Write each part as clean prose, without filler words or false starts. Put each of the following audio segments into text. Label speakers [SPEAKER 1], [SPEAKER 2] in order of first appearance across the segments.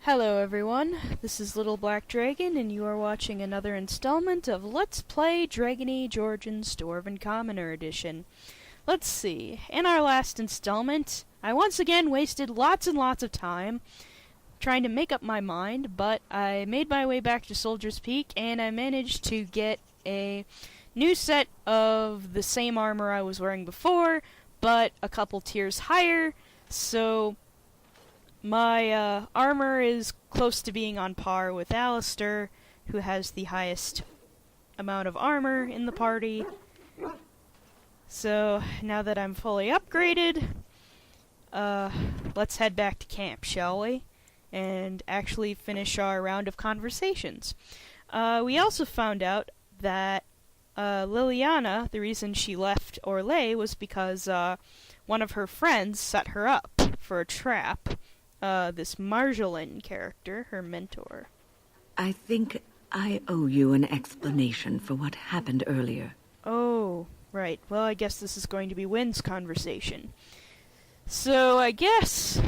[SPEAKER 1] Hello everyone, this is Little Black Dragon, and you are watching another installment of Let's Play Dragon Age Origins Dwarven Commoner Edition. Let's see, in our last installment, I once again wasted lots and lots of time trying to make up my mind, but I made my way back to Soldier's Peak, and I managed to get a new set of the same armor I was wearing before, but a couple tiers higher, so my armor is close to being on par with Alistair, who has the highest amount of armor in the party. So, now that I'm fully upgraded, let's head back to camp, shall we? And actually finish our round of conversations. We also found out that Liliana, the reason she left Orlais was because one of her friends set her up for a trap. This Marjolaine character, her mentor.
[SPEAKER 2] I think I owe you an explanation for what happened earlier.
[SPEAKER 1] Oh, right. Well, I guess this is going to be Wynne's conversation. So, I guess,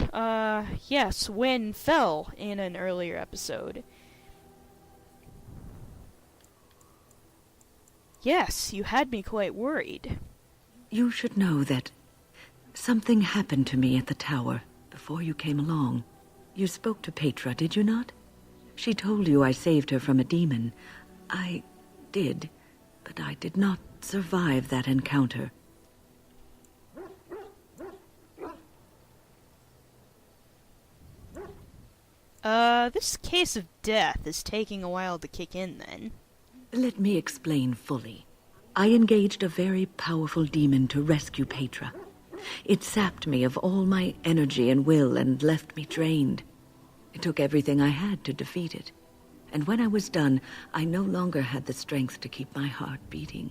[SPEAKER 1] yes, Wynne fell in an earlier episode. Yes, you had me quite worried.
[SPEAKER 2] You should know that something happened to me at the tower before you came along. You spoke to Petra, did you not? She told you I saved her from a demon. I did, but I did not survive that encounter.
[SPEAKER 1] This case of death is taking a while to kick in, then.
[SPEAKER 2] Let me explain fully. I engaged a very powerful demon to rescue Petra. It sapped me of all my energy and will and left me drained. It took everything I had to defeat it. And when I was done, I no longer had the strength to keep my heart beating.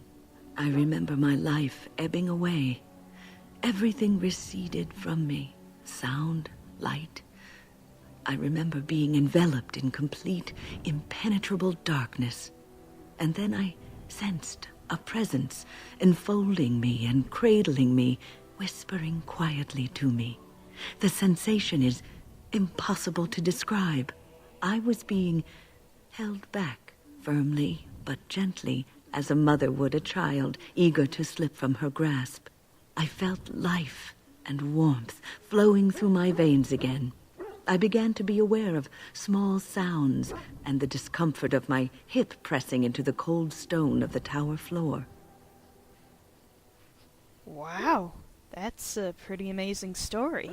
[SPEAKER 2] I remember my life ebbing away. Everything receded from me. Sound, light. I remember being enveloped in complete, impenetrable darkness. And then I sensed a presence enfolding me and cradling me, whispering quietly to me. The sensation is impossible to describe. I was being held back, firmly but gently, as a mother would a child, eager to slip from her grasp. I felt life and warmth flowing through my veins again. I began to be aware of small sounds and the discomfort of my hip pressing into the cold stone of the tower floor.
[SPEAKER 1] Wow. That's a pretty amazing story.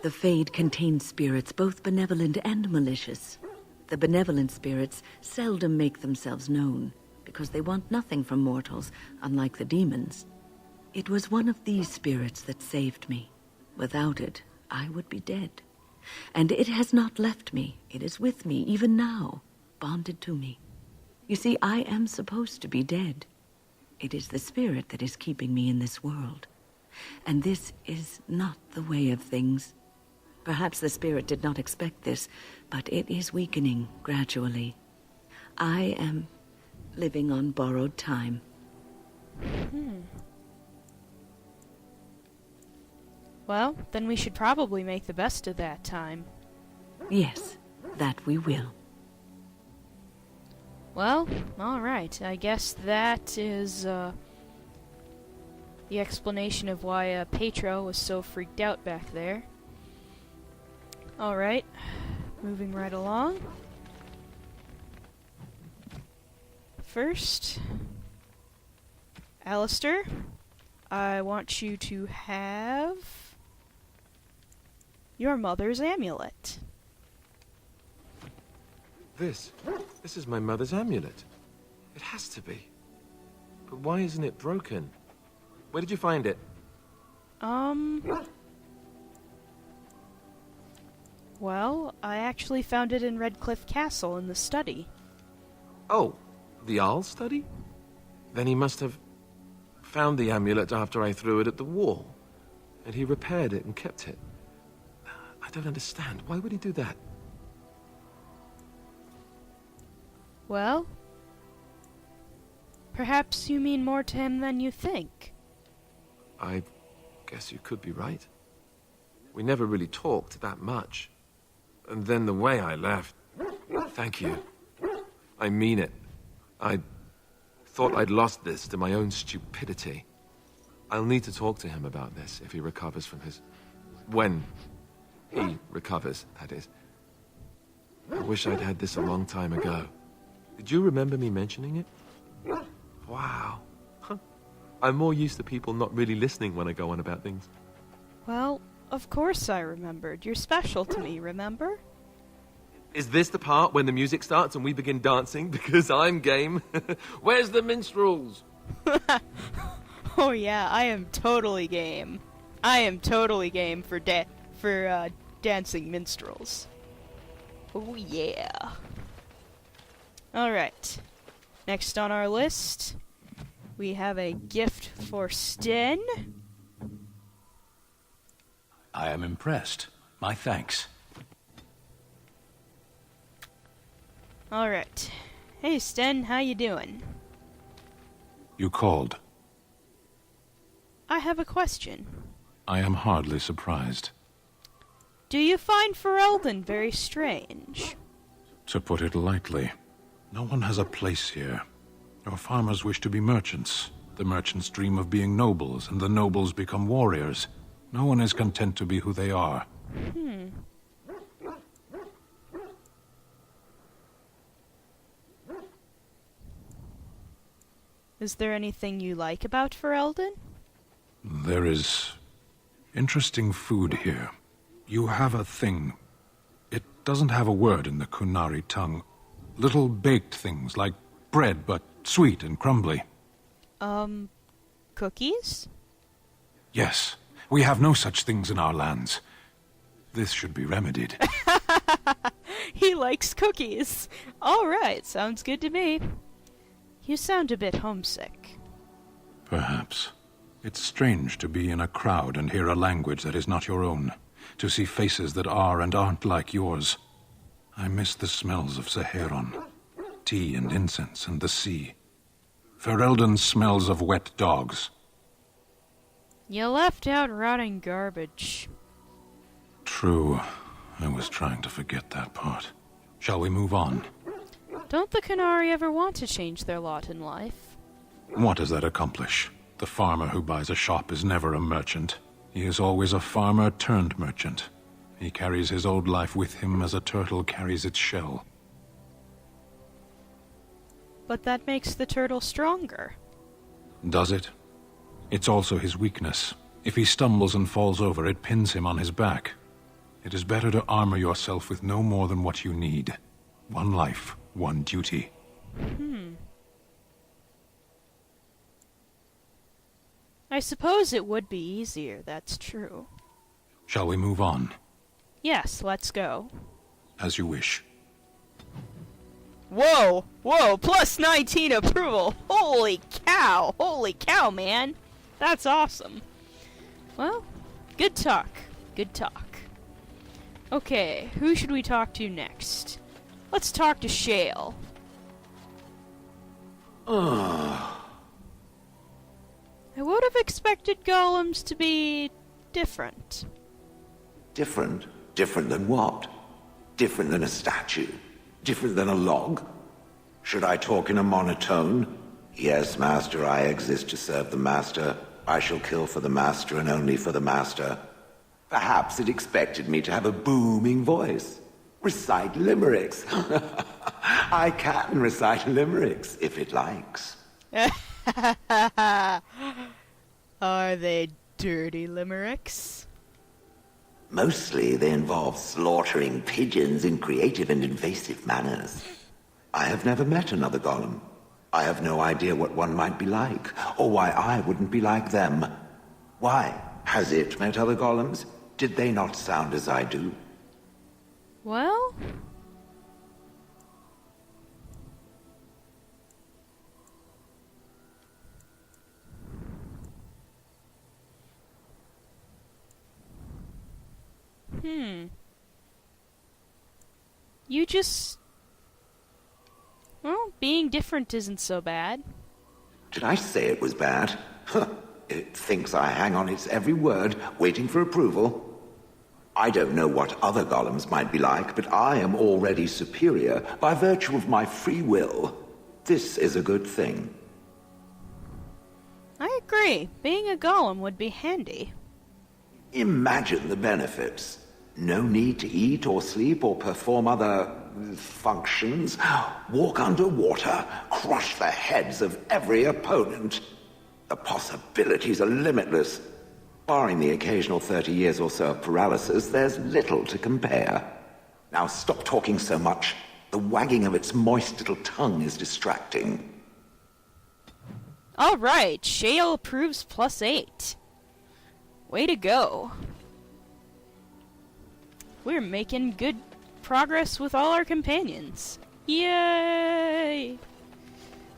[SPEAKER 2] The Fade contains spirits both benevolent and malicious. The benevolent spirits seldom make themselves known, because they want nothing from mortals, unlike the demons. It was one of these spirits that saved me. Without it, I would be dead. And it has not left me. It is with me, even now, bonded to me. You see, I am supposed to be dead. It is the spirit that is keeping me in this world. And this is not the way of things. Perhaps the spirit did not expect this, but it is weakening gradually. I am living on borrowed time.
[SPEAKER 1] Well, then we should probably make the best of that time.
[SPEAKER 2] Yes, that we will.
[SPEAKER 1] Well, alright. I guess that is, the explanation of why Petra was so freaked out back there. Alright, moving right along. First, Alistair, I want you to have your mother's amulet.
[SPEAKER 3] This is my mother's amulet. It has to be. But why isn't it broken? Where did you find it?
[SPEAKER 1] Well, I actually found it in Redcliffe Castle in the study.
[SPEAKER 3] Oh, the Arl study? Then he must have found the amulet after I threw it at the wall. And he repaired it and kept it. I don't understand. Why would he do that?
[SPEAKER 1] Well, perhaps you mean more to him than you think.
[SPEAKER 3] I guess you could be right. We never really talked that much. And then the way I left... Thank you. I mean it. I thought I'd lost this to my own stupidity. I'll need to talk to him about this if he recovers from his... When he recovers, that is. I wish I'd had this a long time ago. Did you remember me mentioning it? Wow. I'm more used to people not really listening when I go on about things.
[SPEAKER 1] Well, of course I remembered. You're special to me, remember?
[SPEAKER 3] Is this the part when the music starts and we begin dancing? Because I'm game. Where's the minstrels?
[SPEAKER 1] Oh yeah, I am totally game. I am totally game for dancing minstrels. Oh yeah. Alright. Next on our list, we have a gift for Sten.
[SPEAKER 4] I am impressed. My thanks.
[SPEAKER 1] Alright. Hey Sten, how you doing?
[SPEAKER 4] You called.
[SPEAKER 1] I have a question.
[SPEAKER 4] I am hardly surprised.
[SPEAKER 1] Do you find Ferelden very strange?
[SPEAKER 4] To put it lightly, no one has a place here. Your farmers wish to be merchants. The merchants dream of being nobles, and the nobles become warriors. No one is content to be who they are.
[SPEAKER 1] Is there anything you like about Ferelden?
[SPEAKER 4] There is interesting food here. You have a thing. It doesn't have a word in the Kunari tongue. Little baked things like bread, but sweet and crumbly.
[SPEAKER 1] Cookies?
[SPEAKER 4] Yes, we have no such things in our lands. This should be remedied.
[SPEAKER 1] He likes cookies. Alright, sounds good to me. You sound a bit homesick.
[SPEAKER 4] Perhaps. It's strange to be in a crowd and hear a language that is not your own. To see faces that are and aren't like yours. I miss the smells of Saharon. Tea and incense and the sea. Ferelden smells of wet dogs.
[SPEAKER 1] You left out rotting garbage.
[SPEAKER 4] True. I was trying to forget that part. Shall we move on?
[SPEAKER 1] Don't the Kunari ever want to change their lot in life?
[SPEAKER 4] What does that accomplish? The farmer who buys a shop is never a merchant. He is always a farmer turned merchant. He carries his old life with him as a turtle carries its shell.
[SPEAKER 1] But that makes the turtle stronger.
[SPEAKER 4] Does it? It's also his weakness. If he stumbles and falls over, it pins him on his back. It is better to armor yourself with no more than what you need. One life, one duty.
[SPEAKER 1] I suppose it would be easier, that's true.
[SPEAKER 4] Shall we move on?
[SPEAKER 1] Yes, let's go.
[SPEAKER 4] As you wish.
[SPEAKER 1] Whoa! Whoa! Plus 19 approval! Holy cow! Holy cow, man! That's awesome. Well, good talk. Good talk. Okay, who should we talk to next? Let's talk to Shale. I would have expected golems to be different.
[SPEAKER 5] Different? Different than what? Different than a statue? Different than a log? Should I talk in a monotone? Yes, master, I exist to serve the master. I shall kill for the master and only for the master. Perhaps it expected me to have a booming voice. Recite limericks. I can recite limericks, if it likes.
[SPEAKER 1] Are they dirty limericks?
[SPEAKER 5] Mostly they involve slaughtering pigeons in creative and invasive manners. I have never met another golem. I have no idea what one might be like, or why I wouldn't be like them. Why? Has it met other golems? Did they not sound as I do?
[SPEAKER 1] Well... You just... Well, being different isn't so bad.
[SPEAKER 5] Did I say it was bad? It thinks I hang on its every word, waiting for approval. I don't know what other golems might be like, but I am already superior by virtue of my free will. This is a good thing.
[SPEAKER 1] I agree. Being a golem would be handy.
[SPEAKER 5] Imagine the benefits. No need to eat or sleep or perform other functions. Walk underwater, crush the heads of every opponent. The possibilities are limitless. Barring the occasional 30 years or so of paralysis, there's little to compare. Now stop talking so much. The wagging of its moist little tongue is distracting.
[SPEAKER 1] Alright, Shale approves +8. Way to go. We're making good progress with all our companions. Yay!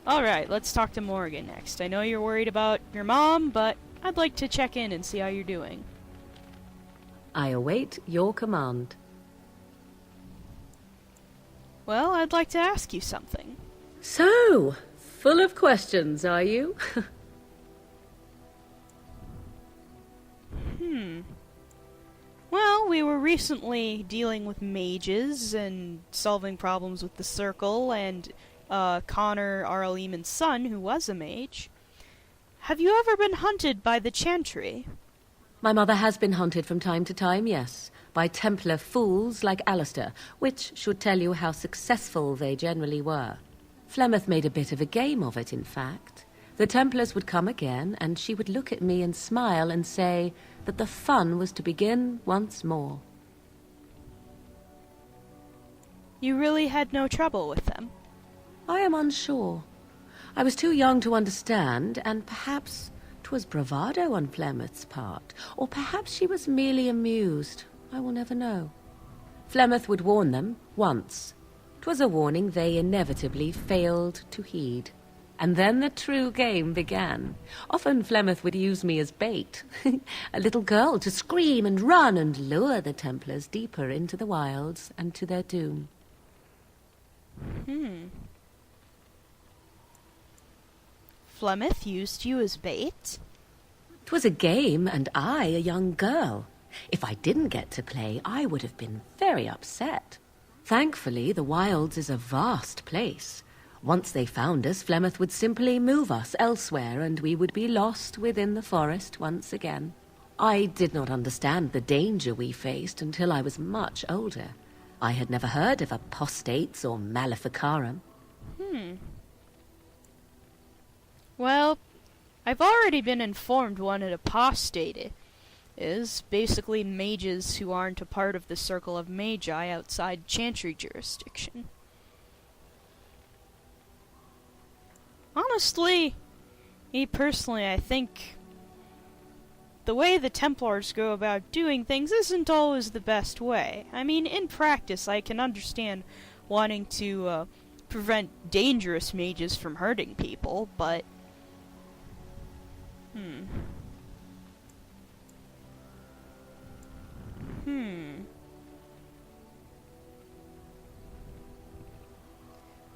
[SPEAKER 1] Alright, let's talk to Morrigan next. I know you're worried about your mom, but I'd like to check in and see how you're doing.
[SPEAKER 6] I await your command.
[SPEAKER 1] Well, I'd like to ask you something.
[SPEAKER 6] So, full of questions, are you?
[SPEAKER 1] Well, we were recently dealing with mages and solving problems with the Circle and Connor, Araleeman's son, who was a mage. Have you ever been hunted by the Chantry?
[SPEAKER 6] My mother has been hunted from time to time, yes, by Templar fools like Alistair, which should tell you how successful they generally were. Flemeth made a bit of a game of it, in fact. The Templars would come again, and she would look at me and smile and say that the fun was to begin once more.
[SPEAKER 1] You really had no trouble with them?
[SPEAKER 6] I am unsure. I was too young to understand, and perhaps 'twas bravado on Flemeth's part, or perhaps she was merely amused. I will never know. Flemeth would warn them once. 'Twas a warning they inevitably failed to heed. And then the true game began. Often Flemeth would use me as bait, a little girl to scream and run and lure the Templars deeper into the wilds and to their doom.
[SPEAKER 1] Flemeth used you as bait?
[SPEAKER 6] 'Twas a game, and I a young girl. If I didn't get to play, I would have been very upset. Thankfully, the wilds is a vast place. Once they found us, Flemeth would simply move us elsewhere, and we would be lost within the forest once again. I did not understand the danger we faced until I was much older. I had never heard of apostates or maleficarum.
[SPEAKER 1] Well, I've already been informed what an apostate is. Basically mages who aren't a part of the Circle of Magi outside Chantry jurisdiction. Honestly, me personally, I think the way the Templars go about doing things isn't always the best way. I mean, in practice, I can understand wanting to prevent dangerous mages from hurting people, but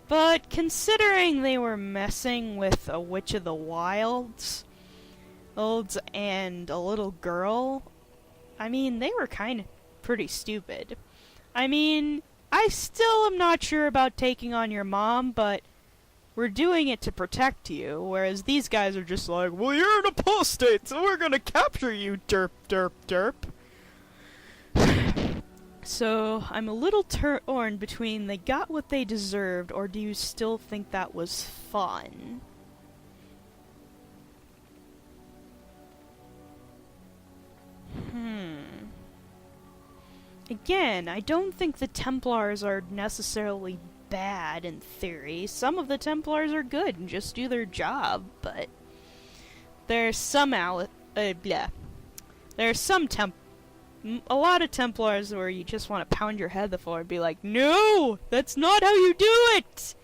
[SPEAKER 1] But considering they were messing with a Witch of the Wilds and a little girl, I mean, they were kind of pretty stupid. I mean, I still am not sure about taking on your mom, but we're doing it to protect you, whereas these guys are just like, well, you're an apostate, so we're gonna capture you, derp, derp, derp. So, I'm a little torn between they got what they deserved, or do you still think that was fun? Again, I don't think the Templars are necessarily bad in theory. Some of the Templars are good and just do their job, but there's some a lot of Templars where you just want to pound your head the floor and be like, no, that's not how you do it!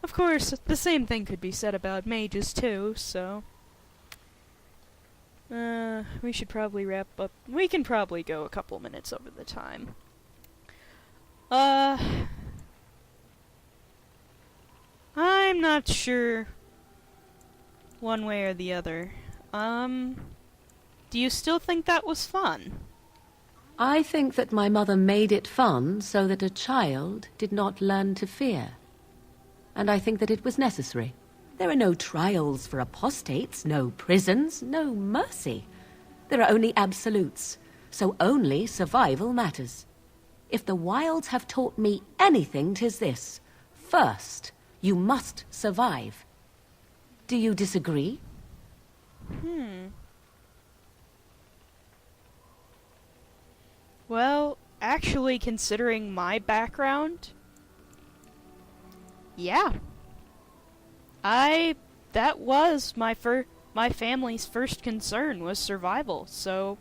[SPEAKER 1] Of course, the same thing could be said about mages too, so we should probably wrap up. We can probably go a couple minutes over the time. I'm not sure one way or the other. Do you still think that was fun?
[SPEAKER 6] I think that my mother made it fun so that a child did not learn to fear. And I think that it was necessary. There are no trials for apostates, no prisons, no mercy. There are only absolutes, so only survival matters. If the wilds have taught me anything, 'tis this. First, you must survive. Do you disagree?
[SPEAKER 1] Well, actually, considering my background, yeah. That was my family's first concern was survival, so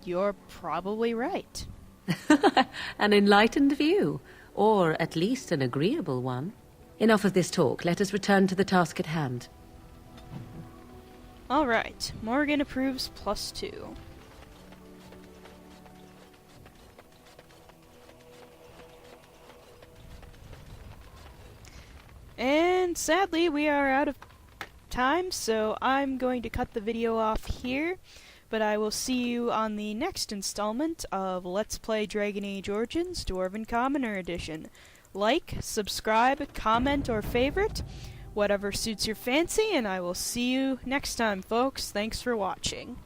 [SPEAKER 1] you're probably right.
[SPEAKER 6] An enlightened view, or at least an agreeable one. Enough of this talk. Let us return to the task at hand.
[SPEAKER 1] Alright, Morrigan approves +2. And sadly, we are out of time, so I'm going to cut the video off here. But I will see you on the next installment of Let's Play Dragon Age Origins Dwarven Commoner Edition. Like, subscribe, comment, or favorite, whatever suits your fancy, and I will see you next time, folks. Thanks for watching.